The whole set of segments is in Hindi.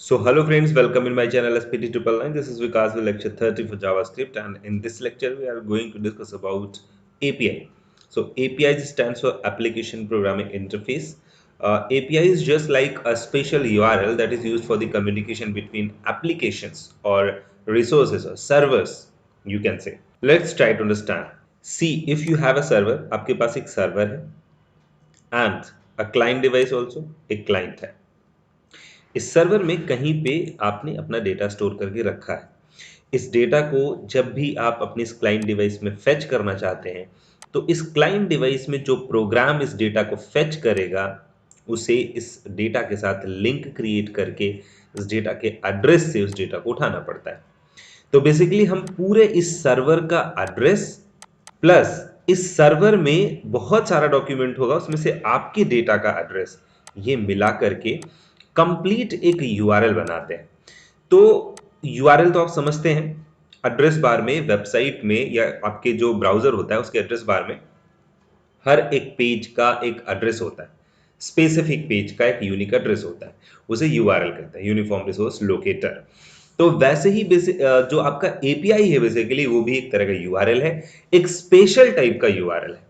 So hello friends, welcome in my channel SPT 999. This is Vikas with lecture 30 for JavaScript, and in this lecture we are going to discuss about API. So API stands for Application Programming Interface. API is just like a special URL that is used for the communication between applications or resources or servers, you can say. Let's try to understand. See, if you have a server, आपके पास एक server है and a client device also, एक client है. इस सर्वर में कहीं पे आपने अपना डेटा स्टोर करके रखा है। इस डेटा को जब भी आप अपने इस क्लाइंट डिवाइस में फेच करना चाहते हैं, तो इस क्लाइंट डिवाइस में जो प्रोग्राम इस डेटा को फेच करेगा, उसे इस डेटा के साथ लिंक क्रिएट करके इस डेटा के एड्रेस से उस डेटा को उठाना पड़ता है। तो बेसिकली हम पूरे इस सर्वर का एड्रेस प्लस इस सर्वर में बहुत सारा डॉक्यूमेंट होगा, उसमें से आपके डेटा का एड्रेस, ये मिला करके कंप्लीट एक यूआरएल बनाते हैं। तो यूआरएल तो आप समझते हैं, एड्रेस बार में, वेबसाइट में या आपके जो ब्राउजर होता है उसके एड्रेस बार में हर एक पेज का एक एड्रेस होता है, स्पेसिफिक पेज का एक यूनिक एड्रेस होता है, उसे यूआरएल कहते हैं, यूनिफॉर्म रिसोर्स लोकेटर। तो वैसे ही जो आपका एपीआई है बेसिकली वो भी एक तरह का यूआरएल है, एक स्पेशल टाइप का यूआरएल है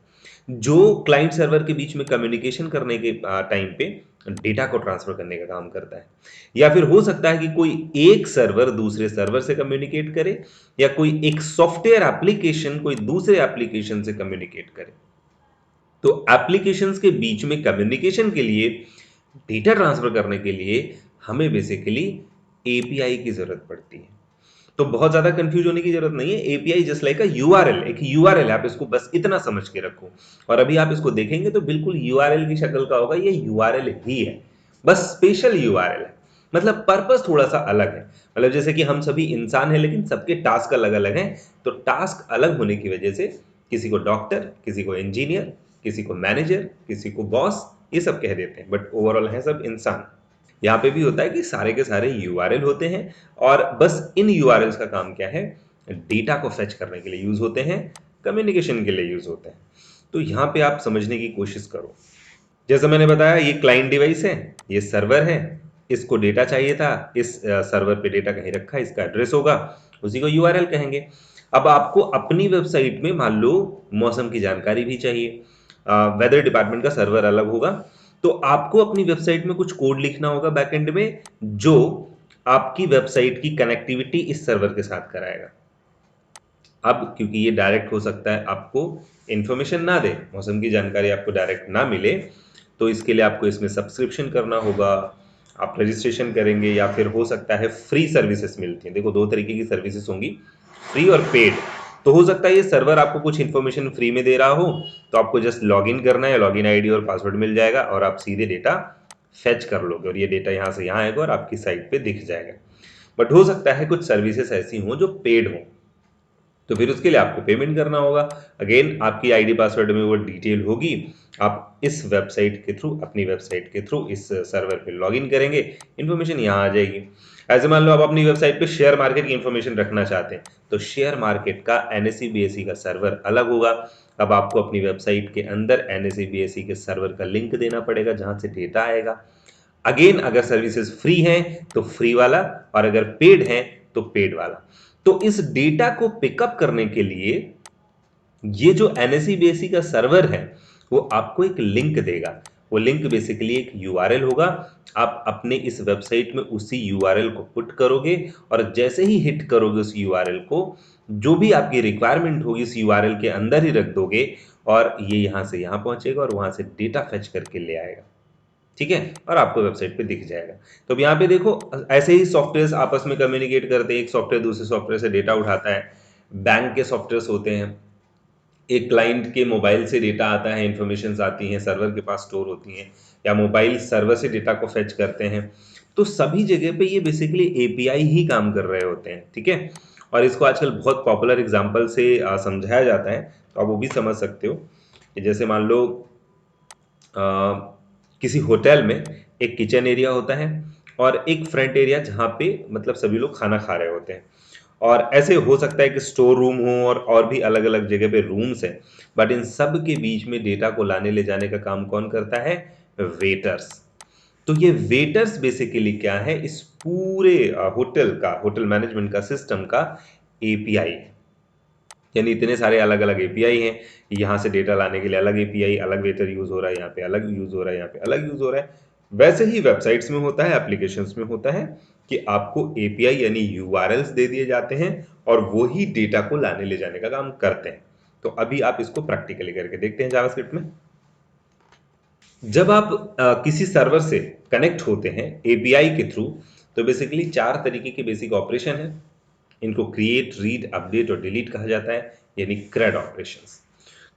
जो क्लाइंट सर्वर के बीच में कम्युनिकेशन करने के टाइम पे डेटा को ट्रांसफर करने का काम करता है। या फिर हो सकता है कि कोई एक सर्वर दूसरे सर्वर से कम्युनिकेट करे, या कोई एक सॉफ्टवेयर एप्लीकेशन कोई दूसरे एप्लीकेशन से कम्युनिकेट करे। तो एप्लीकेशंस के बीच में कम्युनिकेशन के लिए, डेटा ट्रांसफर करने के लिए हमें बेसिकली एपीआई की जरूरत पड़ती है। तो बहुत ज्यादा कंफ्यूज होने की जरूरत नहीं है। एपीआई जस्ट लाइक अ यूआरएल, एक यूआरएल, आप इसको बस इतना समझ के रखो। और अभी आप इसको देखेंगे तो बिल्कुल यूआरएल की शक्ल का होगा, ये यूआरएल ही है, बस स्पेशल यूआरएल है। मतलब पर्पस थोड़ा सा अलग है। मतलब जैसे कि हम सभी इंसान हैं लेकिन सबके टास्क अलग अलग हैं, तो टास्क अलग होने की वजह से किसी को डॉक्टर, किसी को इंजीनियर, किसी को मैनेजर, किसी को बॉस, ये सब कह देते हैं, बट ओवरऑल है सब इंसान। यहाँ पे भी होता है कि सारे के सारे यूआरएल होते हैं, और बस इन यूआरएल्स का काम क्या है, डेटा को फेच करने के लिए यूज होते हैं, कम्युनिकेशन के लिए यूज होते हैं। तो यहाँ पे आप समझने की कोशिश करो। जैसे मैंने बताया, ये क्लाइंट डिवाइस है, ये सर्वर है, इसको डेटा चाहिए था, इस सर्वर पे डेटा कहीं रखा है, इसका एड्रेस होगा, उसी को यूआरएल कहेंगे। अब आपको अपनी वेबसाइट में मान लो मौसम की जानकारी भी चाहिए, वेदर डिपार्टमेंट का सर्वर अलग होगा, तो आपको अपनी वेबसाइट में कुछ कोड लिखना होगा बैकएंड में, जो आपकी वेबसाइट की कनेक्टिविटी इस सर्वर के साथ कराएगा। अब क्योंकि ये डायरेक्ट हो सकता है आपको इंफॉर्मेशन ना दे, मौसम की जानकारी आपको डायरेक्ट ना मिले, तो इसके लिए आपको इसमें सब्सक्रिप्शन करना होगा, आप रजिस्ट्रेशन करेंगे, या फिर हो सकता है फ्री सर्विसेज मिलती हैं। देखो, दो तरीके की सर्विसेज होंगी, फ्री और पेड। तो हो सकता है ये सर्वर आपको कुछ इन्फॉर्मेशन फ्री में दे रहा हो, तो आपको जस्ट लॉगिन करना है, लॉगिन आईडी और पासवर्ड मिल जाएगा और आप सीधे डेटा फेच कर लोगे, और ये डेटा यहाँ से यहाँ आएगा और आपकी साइट पे दिख जाएगा। बट हो सकता है कुछ सर्विसेज ऐसी हों जो पेड हों, तो फिर उसके लिए आपको पेमेंट करना होगा। अगेन आपकी आईडी पासवर्ड में वो डिटेल होगी, आप इस वेबसाइट के थ्रू, अपनी वेबसाइट के थ्रू इस सर्वर पे लॉगिन करेंगे, इन्फॉर्मेशन यहाँ आ जाएगी। ऐसे मान लो आप अपनी वेबसाइट पे शेयर मार्केट की इन्फॉर्मेशन रखना चाहते हैं, तो शेयर मार्केट का एनएसई बीएसई का सर्वर अलग होगा। अब आपको अपनी वेबसाइट के अंदर एनएसई बीएसई के सर्वर का लिंक देना पड़ेगा जहां से डेटा आएगा। अगेन अगर सर्विसेज फ्री हैं तो फ्री वाला, और अगर पेड हैं तो पेड वाला। तो इस डेटा को पिकअप करने के लिए ये जो एनएसई बीएसई का सर्वर है वो आपको एक लिंक देगा। वो लिंक बेसिकली एक यूआरएल होगा। आप अपने इस वेबसाइट में उसी यूआरएल को पुट करोगे, और जैसे ही हिट करोगे उस यूआरएल को, जो भी आपकी रिक्वायरमेंट होगी उस यूआरएल के अंदर ही रख दोगे, और ये यहां से यहां पहुंचेगा और वहां से डेटा फेच करके ले आएगा। ठीक है, और आपको वेबसाइट पे दिख जाएगा। तो अब यहाँ पे देखो, ऐसे ही सॉफ्टवेयर आपस में कम्युनिकेट करते हैं, एक सॉफ्टवेयर दूसरे सॉफ्टवेयर से डेटा उठाता है। बैंक के सॉफ्टवेयर होते हैं, एक क्लाइंट के मोबाइल से डेटा आता है, इंफॉर्मेशन आती हैं, सर्वर के पास स्टोर होती हैं, या मोबाइल सर्वर से डेटा को फेच करते हैं। तो सभी जगह पे ये बेसिकली एपीआई ही काम कर रहे होते हैं। ठीक है, और इसको आजकल बहुत पॉपुलर एग्जांपल से समझाया जाता है, तो आप वो भी समझ सकते हो कि जैसे मान लो किसी होटल में एक किचन एरिया होता है और एक फ्रंट एरिया जहाँ पे मतलब सभी लोग खाना खा रहे होते हैं। और ऐसे हो सकता है कि स्टोर रूम हो और भी अलग अलग जगह पे रूम्स हैं, बट इन सब के बीच में डेटा को लाने ले जाने का काम कौन करता है? वेटर्स। तो ये वेटर्स बेसिकली क्या है, इस पूरे होटल मैनेजमेंट का सिस्टम का एपीआई है। यानी इतने सारे अलग अलग एपीआई हैं, यहाँ से डेटा लाने के लिए अलग एपीआई, अलग वेटर यूज हो रहा है, यहाँ पे अलग यूज हो रहा है, यहाँ पे अलग यूज हो रहा है। वैसे ही वेबसाइट्स में होता है, एप्लीकेशंस में होता है कि आपको एपीआई यानी यूआरएल्स दे दिए जाते हैं और वो ही डेटा को लाने ले जाने का काम करते हैं। तो अभी आप इसको प्रैक्टिकली करके देखते हैं जावास्क्रिप्ट में। जब आप किसी सर्वर से कनेक्ट होते हैं एपीआई के थ्रू, तो बेसिकली 4 तरीके के बेसिक ऑपरेशन है। इनको क्रिएट, रीड, अपडेट और डिलीट कहा जाता है, यानी CRUD ऑपरेशंस।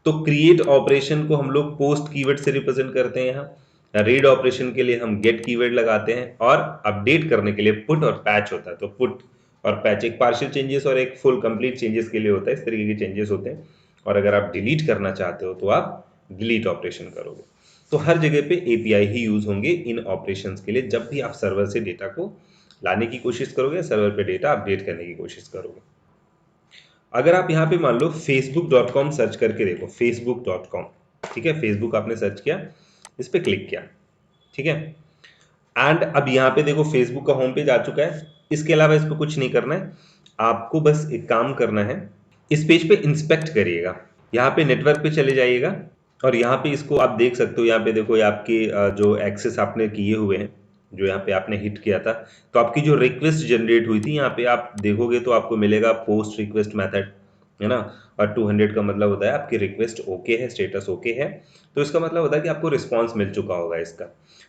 तो क्रिएट ऑपरेशन को हम लोग पोस्ट कीवर्ड से रिप्रेजेंट करते हैं यहाँ। रीड ऑपरेशन के लिए हम गेट कीवर्ड लगाते हैं और अपडेट करने के लिए पुट और पैच होता है। तो पुट और पैच एक पार्शियल चेंजेस और एक फुल कंप्लीट चेंजेस के लिए होता है, इस तरीके के चेंजेस होते हैं। और अगर आप डिलीट करना चाहते हो तो आप डिलीट ऑपरेशन करोगे। तो हर जगह पे एपीआई ही यूज होंगे इन ऑपरेशंस के लिए, जब भी आप सर्वर से डेटा को लाने की कोशिश करोगे, सर्वर पे डेटा अपडेट करने की कोशिश करोगे। अगर आप यहाँ पे मान लो facebook.com सर्च करके देखो, facebook.com, ठीक है, फेसबुक आपने सर्च किया, इस पे क्लिक किया, ठीक है, एंड अब यहाँ पे देखो फेसबुक का होम पेज आ चुका है। इसके अलावा इस पे कुछ नहीं करना है, आपको बस एक काम करना है, इस पेज पे इंस्पेक्ट करिएगा, यहाँ पे नेटवर्क पे चले जाइएगा और यहाँ पे इसको आप देख सकते हो। यहाँ पे देखो, ये आपके जो एक्सेस आपने किए हुए हैं, जो यहाँ पे आपने हिट किया था, तो आपकी जो रिक्वेस्ट जनरेट हुई थी, यहाँ पे आप देखोगे तो आपको मिलेगा पोस्ट रिक्वेस्ट मेथड, है ना। और 200 का मतलब होता है आपकी रिक्वेस्ट ओके है, स्टेटस ओके है, तो इसका मतलब होता है कि आपको रिस्पॉन्स मिल चुका होगा इसका।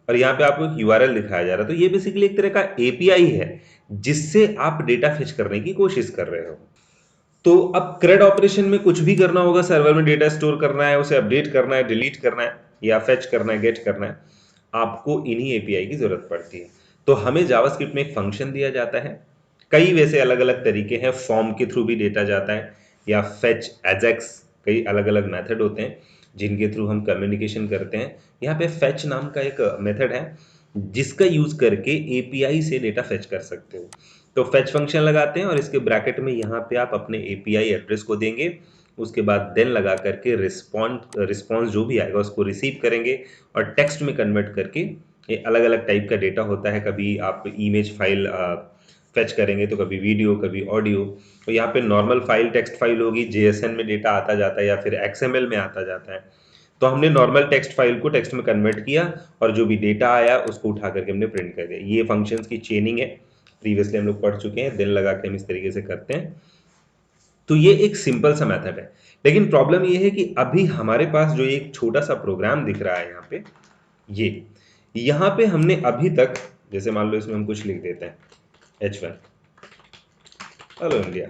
और यहाँ पे आपको यूआरएल दिखाया जा रहा है। तो ये बेसिकली एक तरह का एपीआई है जिससे आप डेटा फेच करने की कोशिश कर रहे हो। तो अब CRUD ऑपरेशन में कुछ भी करना होगा, सर्वर में डेटा स्टोर करना है, उसे अपडेट करना है, डिलीट करना है या फेच करना है, गेट करना है, आपको इन्हीं एपीआई की जरूरत पड़ती है। तो हमें जावास्क्रिप्ट में एक फंक्शन दिया जाता है, कई वैसे अलग अलग तरीके हैं, फॉर्म के थ्रू भी डेटा जाता है या फेच एजेक्स, कई अलग अलग मेथड होते हैं जिनके थ्रू हम कम्युनिकेशन करते हैं। यहाँ पे फेच नाम का एक मेथड है जिसका यूज करके एपीआई से डेटा फेच कर सकते हो। तो फेच फंक्शन लगाते हैं और इसके ब्रैकेट में यहाँ पे आप अपने एपीआई एड्रेस को देंगे, उसके बाद देन लगा करके रिस्पॉन्स जो भी आएगा उसको रिसीव करेंगे और टेक्स्ट में कन्वर्ट करके, ये अलग अलग टाइप का डेटा होता है, कभी आप इमेज फाइल फेच करेंगे तो कभी वीडियो, कभी ऑडियो। तो यहाँ पे नॉर्मल फाइल टेक्स्ट फाइल होगी, जेएसएन में डेटा आता जाता है या फिर एक्सएमएल में आता जाता है। तो हमने नॉर्मल टेक्स्ट फाइल को टेक्स्ट में कन्वर्ट किया और जो भी डेटा आया उसको उठा करके हमने प्रिंट कर दिया। ये फंक्शंस की चेनिंग है, प्रीवियसली हम लोग पढ़ चुके हैं, दिन लगा के हम इस तरीके से करते हैं। तो ये एक सिंपल सा मेथड है, लेकिन प्रॉब्लम ये है कि अभी हमारे पास जो एक छोटा सा प्रोग्राम दिख रहा है यहाँ पे, ये यहाँ पे हमने अभी तक, जैसे मान लो इसमें हम कुछ लिख देते हैं H1 हेलो इंडिया,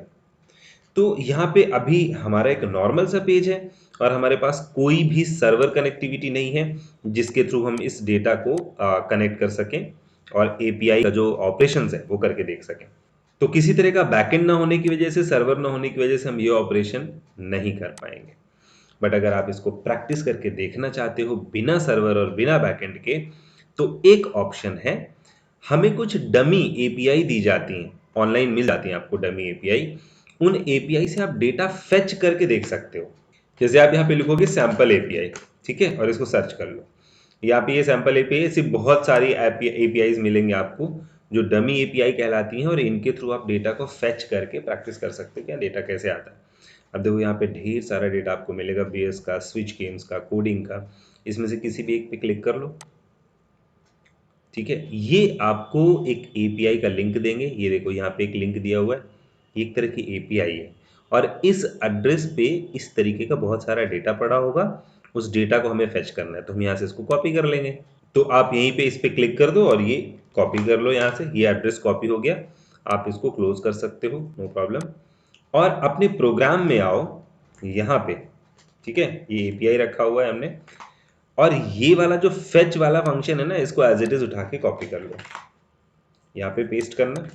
तो यहाँ पे अभी हमारा एक नॉर्मल सा पेज है और हमारे पास कोई भी सर्वर कनेक्टिविटी नहीं है जिसके थ्रू हम इस डेटा को कनेक्ट कर सकें और एपीआई का जो ऑपरेशंस है वो करके देख सकें। तो किसी तरह का बैकएंड ना होने की वजह से, सर्वर ना होने की वजह से हम ये ऑपरेशन नहीं कर पाएंगे। बट अगर आप इसको प्रैक्टिस करके देखना चाहते हो बिना सर्वर और बिना बैकएंड के, तो एक ऑप्शन है, हमें कुछ डमी एपीआई दी जाती हैं, ऑनलाइन मिल जाती हैं आपको डमी एपीआई। उन एपीआई से आप डेटा फेच करके देख सकते हो। जैसे आप यहाँ पे लिखोगे सैंपल एपीआई, ठीक है, और इसको सर्च कर लो। यहाँ पे ये सैंपल एपीआई, सिर्फ बहुत सारी एपीआईज मिलेंगे आपको जो डमी एपीआई कहलाती हैं और इनके थ्रू आप डेटा को फेच करके प्रैक्टिस कर सकते हो क्या डेटा कैसे आता है। अब देखो यहाँ पे ढेर सारा डेटा आपको मिलेगा, बीएस का, स्विच गेम्स का, कोडिंग का, इसमें से किसी भी एक पे क्लिक कर लो, ठीक है। ये आपको एक एपीआई का लिंक देंगे, ये देखो यहाँ पे एक लिंक दिया हुआ है, एक तरह की एपीआई है और इस एड्रेस पे इस तरीके का बहुत सारा डेटा पड़ा होगा, उस डेटा को हमें फेच करना है, तो हम यहाँ से इसको कॉपी कर लेंगे। तो आप यहीं पे इस पे क्लिक कर दो और ये कॉपी कर लो, यहाँ से ये एड्रेस कॉपी हो गया, आप इसको क्लोज कर सकते हो, नो प्रॉब्लम। और अपने प्रोग्राम में आओ यहाँ पे, ठीक है, ये एपीआई रखा हुआ है हमने, और ये वाला जो फेच वाला फंक्शन है ना, इसको एज इट इज उठा के कॉपी कर लो, यहाँ पे पेस्ट करना,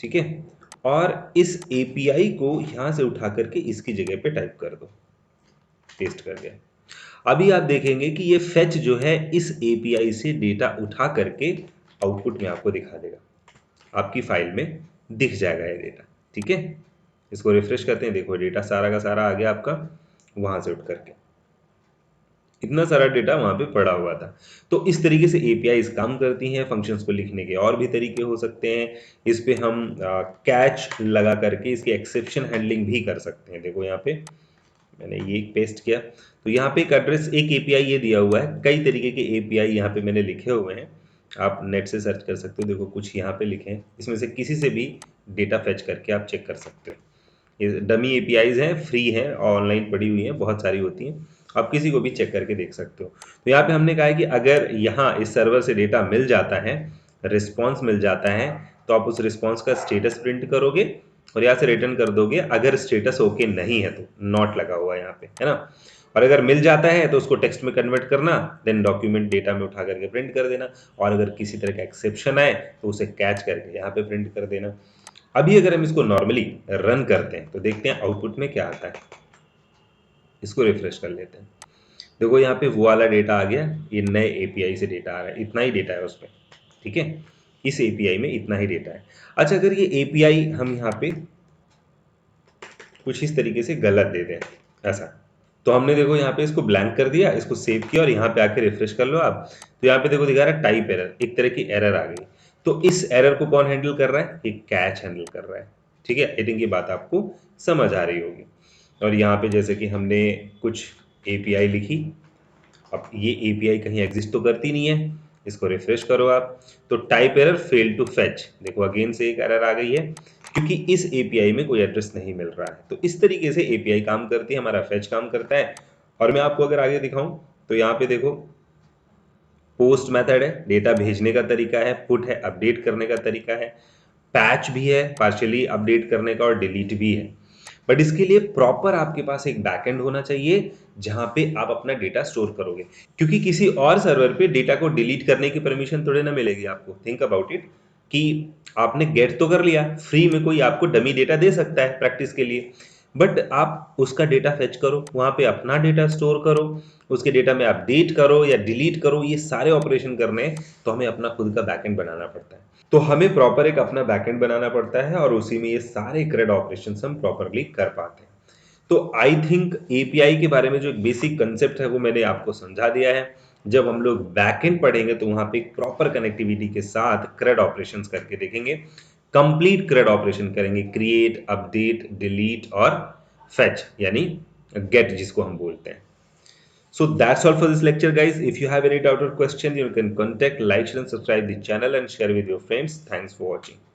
ठीक है, और इस एपीआई को यहाँ से उठा करके इसकी जगह पे टाइप कर दो, पेस्ट कर दिया। अभी आप देखेंगे कि ये फेच जो है इस एपीआई से डेटा उठा करके आउटपुट में आपको दिखा देगा, आपकी फाइल में दिख जाएगा ये डेटा, ठीक है। इसको रिफ्रेश करते हैं, देखो डेटा सारा का सारा आ गया आपका वहां से उठ करके। इतना सारा डेटा वहाँ पे पड़ा हुआ था। तो इस तरीके से एपीआईज काम करती हैं। फंक्शंस को लिखने के और भी तरीके हो सकते हैं। इस पे हम कैच लगा करके इसकी एक्सेप्शन हैंडलिंग भी कर सकते हैं। देखो यहाँ पे मैंने ये पेस्ट किया, तो यहाँ पे एक एड्रेस, एक एपीआई ये दिया हुआ है। कई तरीके के एपीआई यहाँ पे मैंने लिखे हुए हैं, आप नेट से सर्च कर सकते हो। देखो कुछ यहाँ पे लिखे हैं, इसमें से किसी से भी डेटा फेच करके आप चेक कर सकते हो। ये डमी एपीआईज हैं, फ्री हैं, ऑनलाइन पड़ी हुई हैं, बहुत सारी होती हैं, आप किसी को भी चेक करके देख सकते हो। तो यहाँ पे हमने कहा है कि अगर यहाँ इस सर्वर से डेटा मिल जाता है, रिस्पॉन्स मिल जाता है, तो आप उस रिस्पॉन्स का स्टेटस प्रिंट करोगे और यहाँ से रिटर्न कर दोगे। अगर स्टेटस ओके नहीं है तो नॉट लगा हुआ है यहाँ पे, है ना। और अगर मिल जाता है तो उसको टेक्स्ट में कन्वर्ट करना, देन डॉक्यूमेंट डेटा में उठा करके प्रिंट कर देना। और अगर किसी तरह का एक्सेप्शन आए तो उसे कैच करके यहाँ पे प्रिंट कर देना। अभी अगर हम इसको नॉर्मली रन करते हैं तो देखते हैं आउटपुट में क्या आता है। इसको रिफ्रेश कर लेते हैं। देखो यहाँ पे वो वाला डेटा आ गया, ये नए एपीआई से डेटा आ रहा है, इतना ही डेटा है उसमें, ठीक है। इस एपीआई में इतना ही डेटा है। अच्छा, अगर ये एपीआई हम यहाँ पे कुछ इस तरीके से गलत दे दें ऐसा, तो हमने देखो यहाँ पे इसको ब्लैंक कर दिया, इसको सेव किया और यहाँ पे आके रिफ्रेश कर लो आप, तो यहाँ पे देखो दिखा रहा है टाइप एरर, एक तरह की एरर आ गई। तो इस एरर को कौन हैंडल कर रहा है? एक कैच हैंडल कर रहा है, ठीक है। आई थिंक ये बात आपको समझ आ रही होगी। और यहाँ पे जैसे कि हमने कुछ एपीआई लिखी, अब ये एपीआई कहीं एग्जिस्ट तो करती नहीं है, इसको रिफ्रेश करो आप, तो type error fail to fetch, देखो अगेन से एक एरर आ गई है, क्योंकि इस एपीआई में कोई एड्रेस नहीं मिल रहा है। तो इस तरीके से एपीआई काम करती है, हमारा फेच काम करता है। और मैं आपको अगर आगे दिखाऊं तो यहाँ पे देखो पोस्ट मेथड है, डेटा भेजने का तरीका है, पुट है, अपडेट करने का तरीका है, पैच भी है, पार्शियली अपडेट करने का, और डिलीट भी है। बट इसके लिए प्रॉपर आपके पास एक बैकएंड होना चाहिए जहां पे आप अपना डेटा स्टोर करोगे, क्योंकि किसी और सर्वर पे डेटा को डिलीट करने की परमिशन थोड़े ना मिलेगी आपको। थिंक अबाउट इट कि आपने गेट तो कर लिया, फ्री में कोई आपको डमी डेटा दे सकता है प्रैक्टिस के लिए, बट आप उसका डेटा फेच करो, वहां पे अपना डेटा स्टोर करो, उसके डेटा में अपडेट करो या डिलीट करो, ये सारे ऑपरेशन करने हैं तो हमें अपना खुद का बैकएंड बनाना पड़ता है। तो हमें प्रॉपर एक अपना बैकएंड बनाना पड़ता है और उसी में ये सारे क्रेड ऑपरेशंस हम प्रॉपरली कर पाते हैं। तो आई थिंक एपीआई के बारे में जो एक बेसिक कंसेप्ट है वो मैंने आपको समझा दिया है। जब हम लोग बैकएंड पढ़ेंगे तो वहां पे एक प्रॉपर कनेक्टिविटी के साथ क्रेड ऑपरेशंस करके देखेंगे, कंप्लीट क्रेड ऑपरेशन करेंगे, क्रिएट, अपडेट, डिलीट और फेच यानी गेट जिसको हम बोलते हैं। So that's all for this lecture, guys. If you have any doubt or question, you can contact, like, share and subscribe the channel and share with your friends. Thanks for watching.